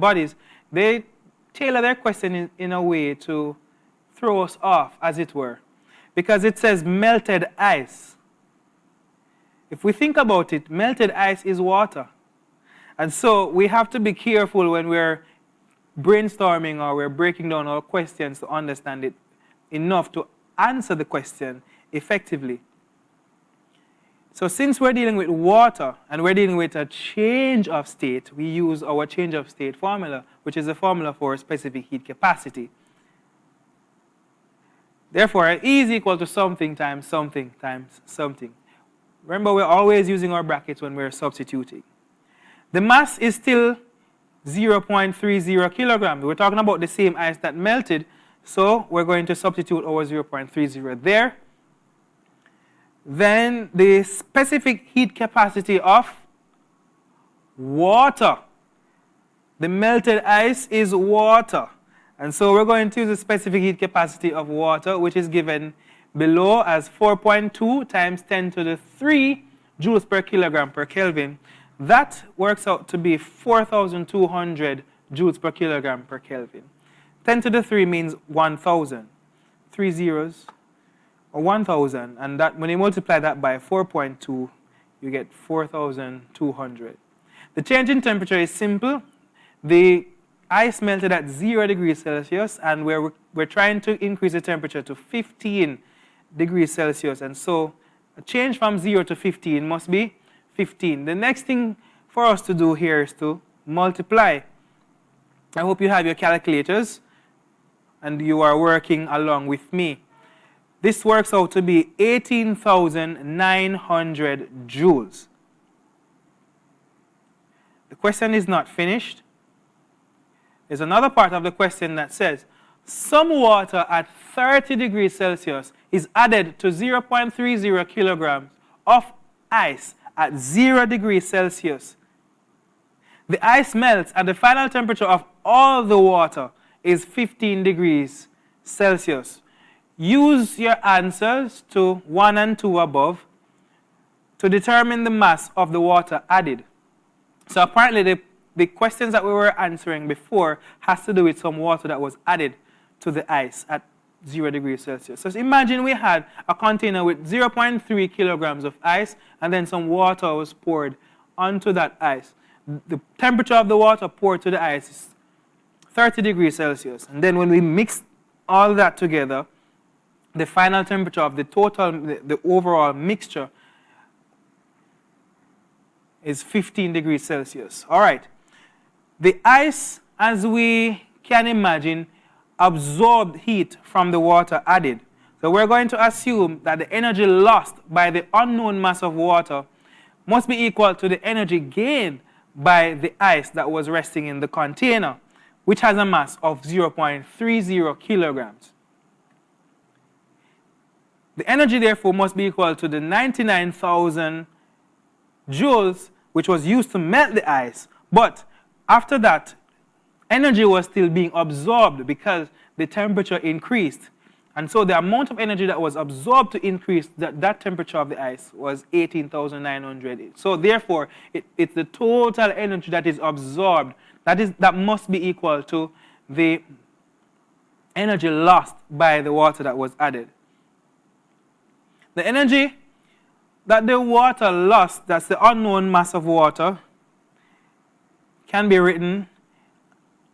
bodies, they tailor their question in a way to throw us off, as it were, because it says melted ice. If we think about it, melted ice is water. And so we have to be careful when we're brainstorming or we're breaking down our questions to understand it enough to answer the question effectively. So since we're dealing with water and we're dealing with a change of state, we use our change of state formula, which is a formula for specific heat capacity. Therefore, E is equal to something times something times something. Remember, we're always using our brackets when we're substituting. The mass is still 0.30 kilograms. We're talking about the same ice that melted, so we're going to substitute our 0.30 there. Then the specific heat capacity of water. The melted ice is water. And so we're going to use the specific heat capacity of water, which is given below as 4.2 times 10 to the 3 joules per kilogram per Kelvin. That works out to be 4,200 joules per kilogram per Kelvin. 10 to the 3 means 1,000. 3 zeros, or 1,000. And that, when you multiply that by 4.2, you get 4,200. The change in temperature is simple. The ice melted at 0 degrees Celsius, and we're trying to increase the temperature to 15 degrees Celsius. And so a change from 0 to 15 must be 15. The next thing for us to do here is to multiply. I hope you have your calculators and you are working along with me. This works out to be 18,900 joules. The question is not finished. There's another part of the question that says, some water at 30 degrees Celsius is added to 0.30 kilograms of ice at 0 degrees Celsius. The ice melts and the final temperature of all the water is 15 degrees Celsius. Use your answers to 1 and 2 above to determine the mass of the water added. So apparently the questions that we were answering before has to do with some water that was added to the ice at 0 degrees Celsius. So imagine we had a container with 0.3 kilograms of ice and then some water was poured onto that ice. The temperature of the water poured to the ice is 30 degrees Celsius. And then when we mix all that together, the final temperature of the overall mixture is 15 degrees Celsius. All right. The ice, as we can imagine, absorbed heat from the water added. So we're going to assume that the energy lost by the unknown mass of water must be equal to the energy gained by the ice that was resting in the container, which has a mass of 0.30 kilograms. The energy, therefore, must be equal to the 99,000 joules, which was used to melt the ice. But after that, energy was still being absorbed because the temperature increased. And so the amount of energy that was absorbed to increase that temperature of the ice was 18,900. So therefore, it's the total energy that is absorbed that must be equal to the energy lost by the water that was added. The energy that the water lost, that's the unknown mass of water, can be written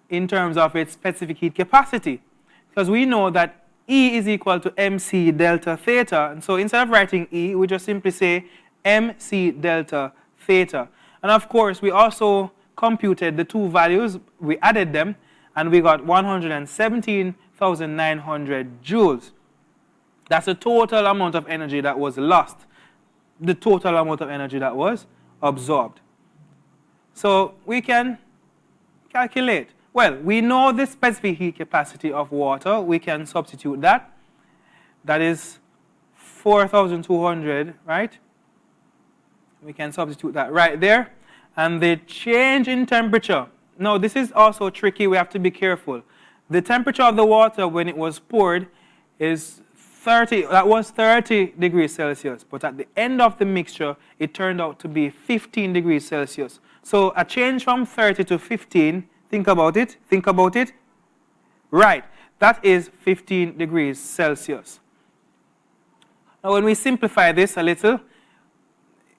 in terms of its specific heat capacity. Because we know that E is equal to mc delta theta. And so instead of writing E, we just simply say mc delta theta. And of course, we also computed the two values. We added them, and we got 117,900 joules. That's the total amount of energy that was lost, the total amount of energy that was absorbed. So we can calculate. Well, we know the specific heat capacity of water. We can substitute that. That is 4,200, right? We can substitute that right there. And the change in temperature. Now, this is also tricky. We have to be careful. The temperature of the water when it was poured is 30 degrees Celsius. But at the end of the mixture, it turned out to be 15 degrees Celsius. So a change from 30 to 15, think about it. Right, that is 15 degrees Celsius. Now when we simplify this a little,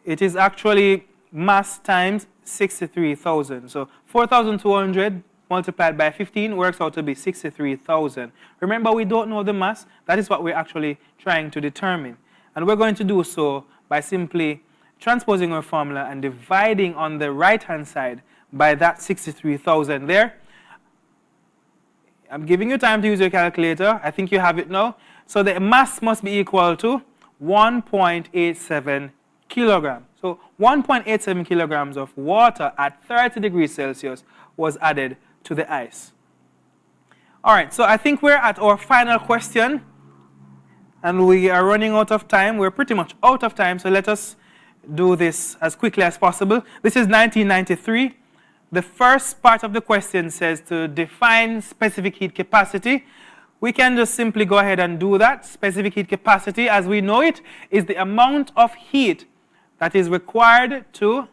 it is actually mass times 63,000. So 4,200 multiplied by 15 works out to be 63,000. Remember, we don't know the mass. That is what we're actually trying to determine. And we're going to do so by simply transposing our formula and dividing on the right-hand side by that 63,000 there. I'm giving you time to use your calculator. I think you have it now. So the mass must be equal to 1.87 kilograms. So 1.87 kilograms of water at 30 degrees Celsius was added to the ice. All right, so I think we're at our final question, and we are running out of time. We're pretty much out of time, so let us do this as quickly as possible. This is 1993. The first part of the question says to define specific heat capacity. We can just simply go ahead and do that. Specific heat capacity, as we know it, is the amount of heat that is required to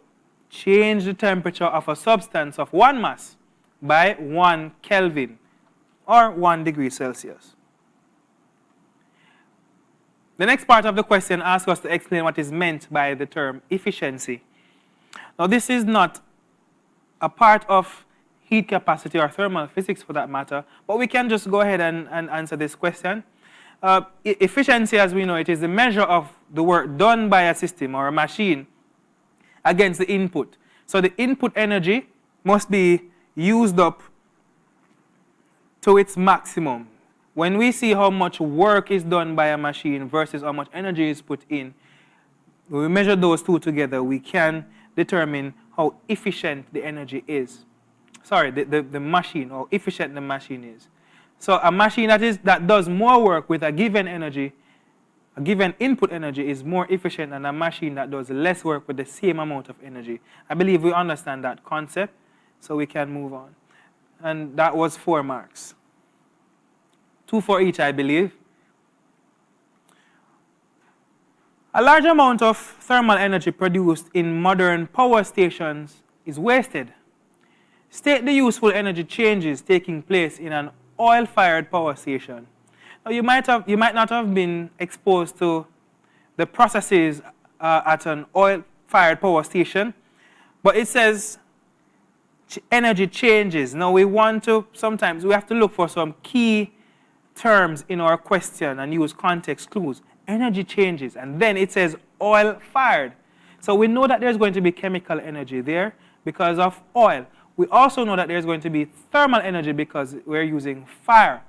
change the temperature of a substance of one mass by 1 Kelvin or 1 degree Celsius. The next part of the question asks us to explain what is meant by the term efficiency. Now, this is not a part of heat capacity or thermal physics for that matter, but we can just go ahead and answer this question. Efficiency, as we know it, is the measure of the work done by a system or a machine against the input. So the input energy must be used up to its maximum. When we see how much work is done by a machine versus how much energy is put in, when we measure those two together, we can determine how efficient the energy is. Sorry, the machine, how efficient the machine is. So a machine that does more work with a given energy, a given input energy, is more efficient than a machine that does less work with the same amount of energy. I believe we understand that concept, so we can move on. And that was 4 marks. 2 for each, I believe. A large amount of thermal energy produced in modern power stations is wasted. State the useful energy changes taking place in an oil-fired power station. Now, you might not have been exposed to the processes at an oil-fired power station, but it says energy changes. Now, sometimes we have to look for some key terms in our question and use context clues. Energy changes, and then it says oil-fired. So we know that there's going to be chemical energy there because of oil. We also know that there's going to be thermal energy because we're using fire.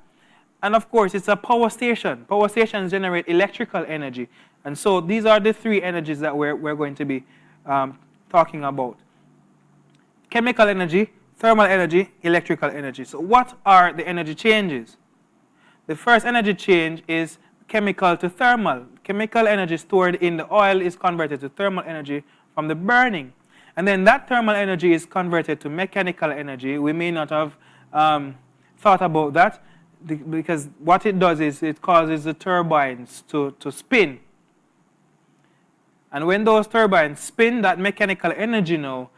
And of course, it's a power station. Power stations generate electrical energy. And so these are the 3 energies that we're going to be talking about. Chemical energy, thermal energy, electrical energy. So what are the energy changes? The first energy change is chemical to thermal. Chemical energy stored in the oil is converted to thermal energy from the burning. And then that thermal energy is converted to mechanical energy. We may not have thought about that because what it does is it causes the turbines to spin. And when those turbines spin, that mechanical energy now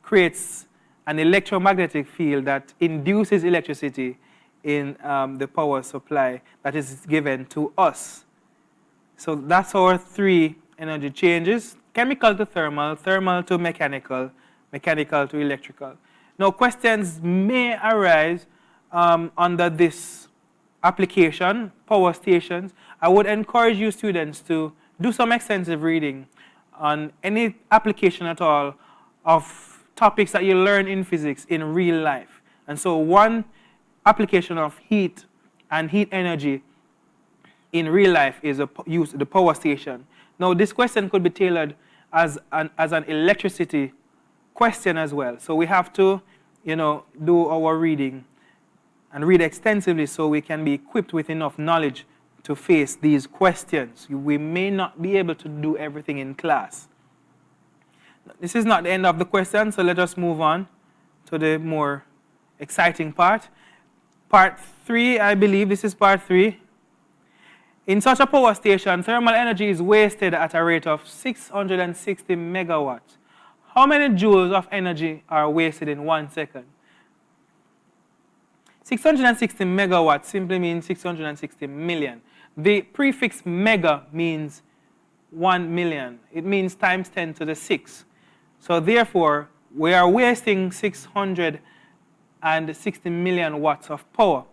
creates an electromagnetic field that induces electricity in the power supply that is given to us. So that's our 3 energy changes: chemical to thermal, thermal to mechanical, mechanical to electrical. Now, questions may arise under this application, power stations. I would encourage you students to do some extensive reading on any application at all of topics that you learn in physics in real life. And so one application of heat and heat energy in real life is the power station. Now, this question could be tailored as an electricity question as well. So we have to, do our reading and read extensively so we can be equipped with enough knowledge to face these questions. We may not be able to do everything in class. This is not the end of the question, so let us move on to the more exciting part. Part 3, I believe this is part 3. In such a power station, thermal energy is wasted at a rate of 660 megawatts. How many joules of energy are wasted in 1 second? 660 megawatts simply means 660 million. The prefix mega means 1 million. It means times 10 to the 6. So therefore, we are wasting 660 million watts of power.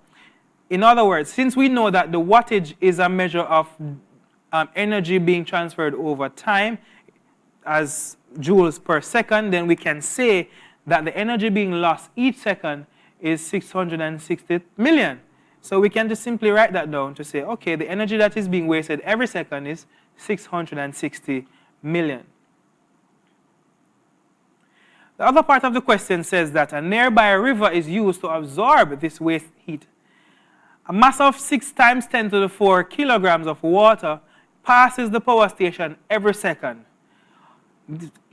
In other words, since we know that the wattage is a measure of energy being transferred over time as joules per second, then we can say that the energy being lost each second is 660 million. So we can just simply write that down to say, okay, the energy that is being wasted every second is 660 million. The other part of the question says that a nearby river is used to absorb this waste heat. A mass of 6 times 10 to the 4 kilograms of water passes the power station every second.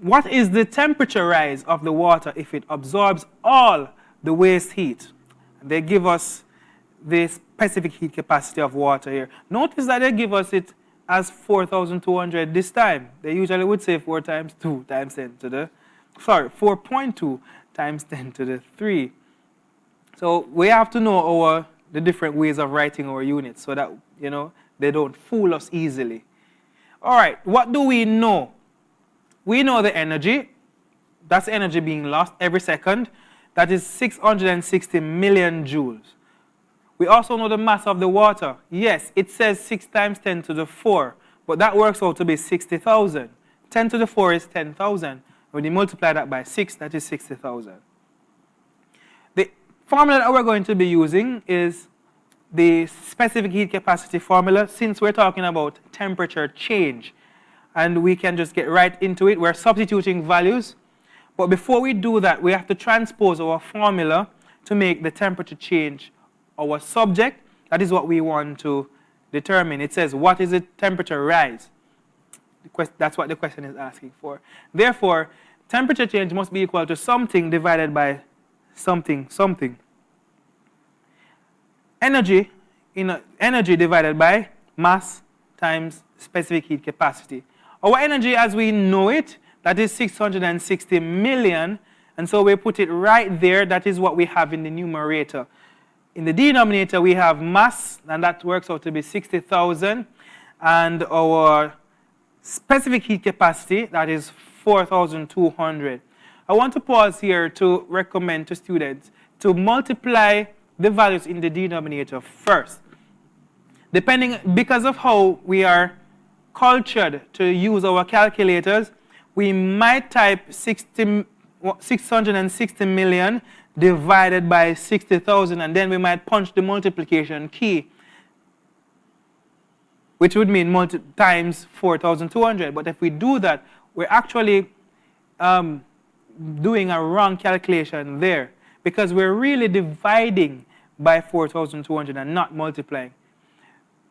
What is the temperature rise of the water if it absorbs all the waste heat? They give us the specific heat capacity of water here. Notice that they give us it as 4,200 this time. They usually would say 4 times 2 times 10 to the 4.2 times 10 to the 3. So we have to know the different ways of writing our units so that, they don't fool us easily. All right, what do we know? We know the energy. That's energy being lost every second. That is 660 million joules. We also know the mass of the water. Yes, it says 6 times 10 to the 4, but that works out to be 60,000. 10 to the 4 is 10,000. When you multiply that by 6, that is 60,000. The formula that we're going to be using is the specific heat capacity formula, since we're talking about temperature change. And we can just get right into it. We're substituting values. But before we do that, we have to transpose our formula to make the temperature change our subject. That is what we want to determine. It says, what is the temperature rise? That's what the question is asking for. Therefore, temperature change must be equal to something divided by something. Energy divided by mass times specific heat capacity. Our energy as we know it, that is 660 million. And so we put it right there. That is what we have in the numerator. In the denominator, we have mass, and that works out to be 60,000. And our specific heat capacity, that is 4,200. I want to pause here to recommend to students to multiply the values in the denominator first. Because of how we are cultured to use our calculators, we might type 660 million divided by 60,000, and then we might punch the multiplication key, which would mean times 4,200. But if we do that, we're actually doing a wrong calculation there, because we're really dividing by 4,200 and not multiplying.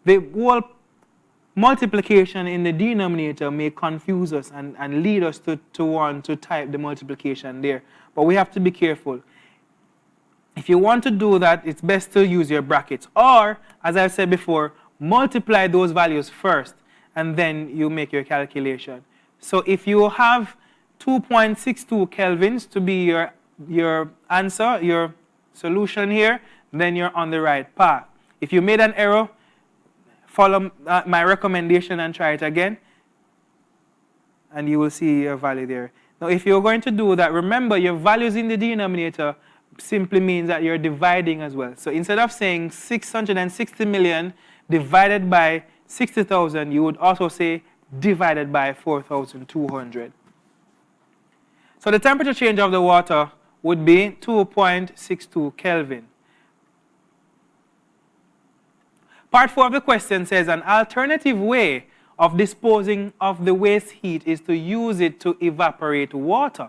The whole multiplication in the denominator may confuse us and lead us to want to type the multiplication there. But we have to be careful. If you want to do that, it's best to use your brackets. Or, as I've said before, multiply those values first, and then you make your calculation. So if you have 2.62 kelvins to be your answer, your solution here, then you're on the right path. If you made an error, follow my recommendation and try it again, and you will see your value there. Now, if you're going to do that, remember your values in the denominator simply means that you're dividing as well. So instead of saying 660 million divided by 60,000, you would also say divided by 4,200. So the temperature change of the water would be 2.62 Kelvin. Part 4 of the question says an alternative way of disposing of the waste heat is to use it to evaporate water.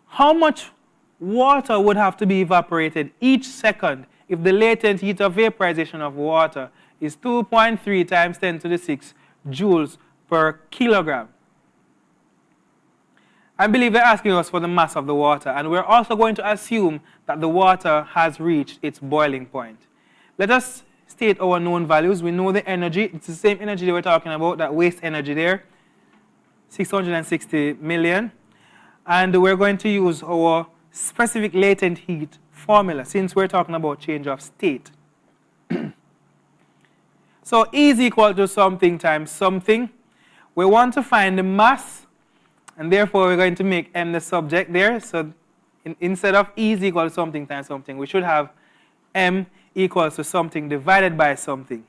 How much water would have to be evaporated each second if the latent heat of vaporization of water is 2.3 times 10 to the 6 joules per kilogram? I believe they're asking us for the mass of the water, and we're also going to assume that the water has reached its boiling point. Let us state our known values. We know the energy. It's the same energy that we're talking about, that waste energy there, 660 million. And we're going to use our specific latent heat formula since we're talking about change of state. So E is equal to something times something. We want to find the mass, and therefore we're going to make M the subject there. So instead of E is equal to something times something, we should have M equals to something divided by something.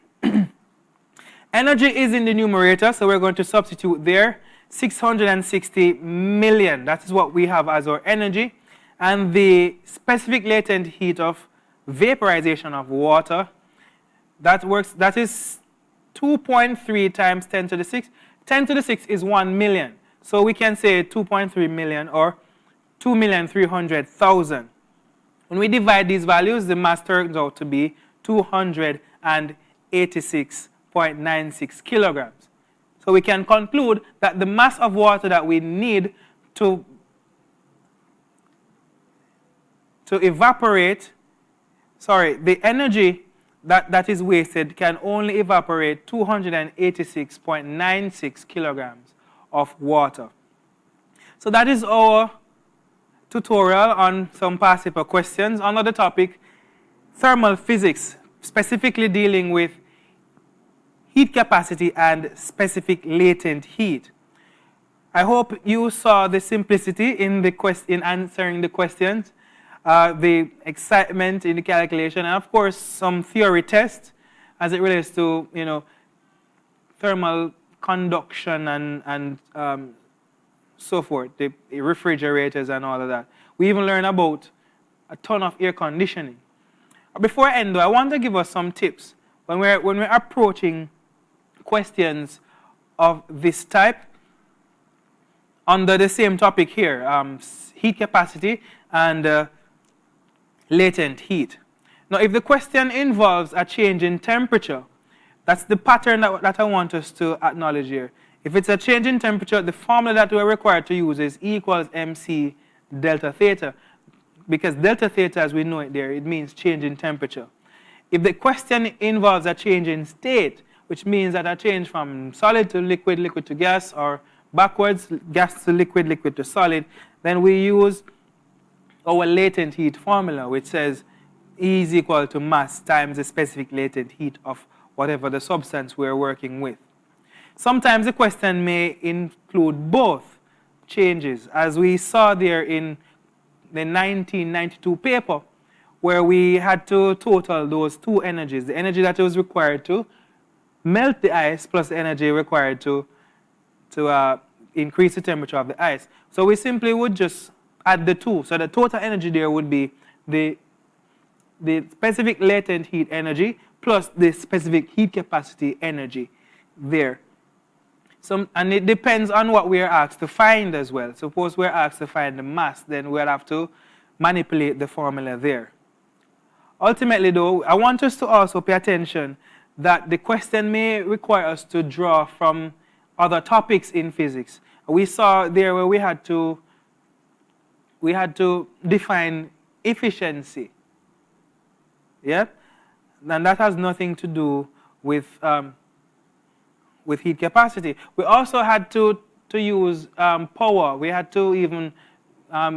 Energy is in the numerator, so we're going to substitute there 660 million. That is what we have as our energy. And the specific latent heat of vaporization of water, that is 2.3 times 10 to the 6. 10 to the 6 is 1 million. So we can say 2.3 million or 2,300,000. When we divide these values, the mass turns out to be 286.96 kilograms. So we can conclude that the mass of water that we need to evaporate, the energy that is wasted can only evaporate 286.96 kilograms of water. So that is our tutorial on some past paper questions under the topic thermal physics, specifically dealing with heat capacity and specific latent heat. I hope you saw the simplicity in answering the questions, the excitement in the calculation, and of course some theory tests as it relates to thermal conduction and so forth, the refrigerators and all of that. We even learn about a ton of air conditioning. Before I end, though, I want to give us some tips when we're approaching questions of this type under the same topic here, heat capacity and latent heat. Now, if the question involves a change in temperature, that's the pattern that I want us to acknowledge here. If it's a change in temperature, the formula that we're required to use is E equals mc delta theta, because delta theta, as we know it there, it means change in temperature. If the question involves a change in state, which means that a change from solid to liquid, liquid to gas, or backwards, gas to liquid, liquid to solid, then we use our latent heat formula, which says E is equal to mass times the specific latent heat of whatever the substance we're working with. Sometimes the question may include both changes, as we saw there in the 1992 paper, where we had to total those two energies, the energy that was required to melt the ice plus the energy required to increase the temperature of the ice. So we simply would just add the two. So the total energy there would be the specific latent heat energy plus the specific heat capacity energy there. And it depends on what we are asked to find as well. Suppose we're asked to find the mass, then we'll have to manipulate the formula there. Ultimately, though, I want us to also pay attention that the question may require us to draw from other topics in physics. We saw there where we had to define efficiency. Yeah? And that has nothing to do with heat capacity. We also had to use power. We had to even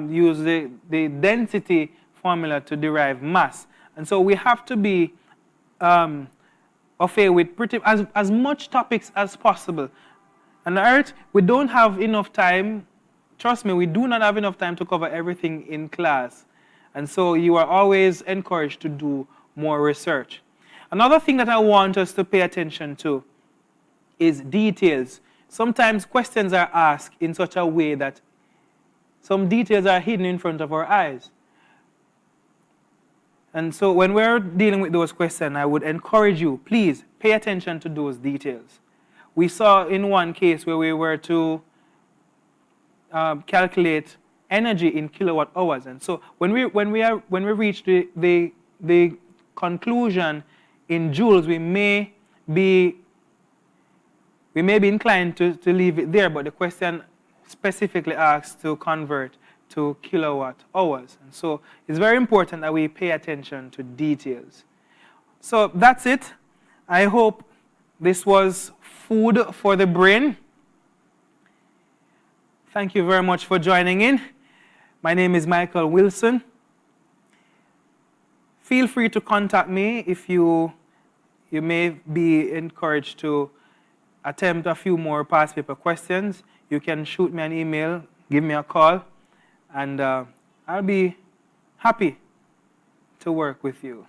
use the density formula to derive mass. And so we have to be affair with as much topics as possible. On the Earth, we don't have enough time. Trust me, we do not have enough time to cover everything in class. And so you are always encouraged to do more research. Another thing that I want us to pay attention to is details. Sometimes questions are asked in such a way that some details are hidden in front of our eyes. And so when we're dealing with those questions, I would encourage you, please pay attention to those details. We saw in one case where we were to calculate energy in kilowatt hours. And so when we reach the conclusion in joules, we may be inclined to leave it there, but the question specifically asks to convert to kilowatt hours. And so it's very important that we pay attention to details. So that's it. I hope this was food for the brain. Thank you very much for joining in. My name is Michael Wilson. Feel free to contact me if you may be encouraged to attempt a few more past paper questions. You can shoot me an email, give me a call, and I'll be happy to work with you.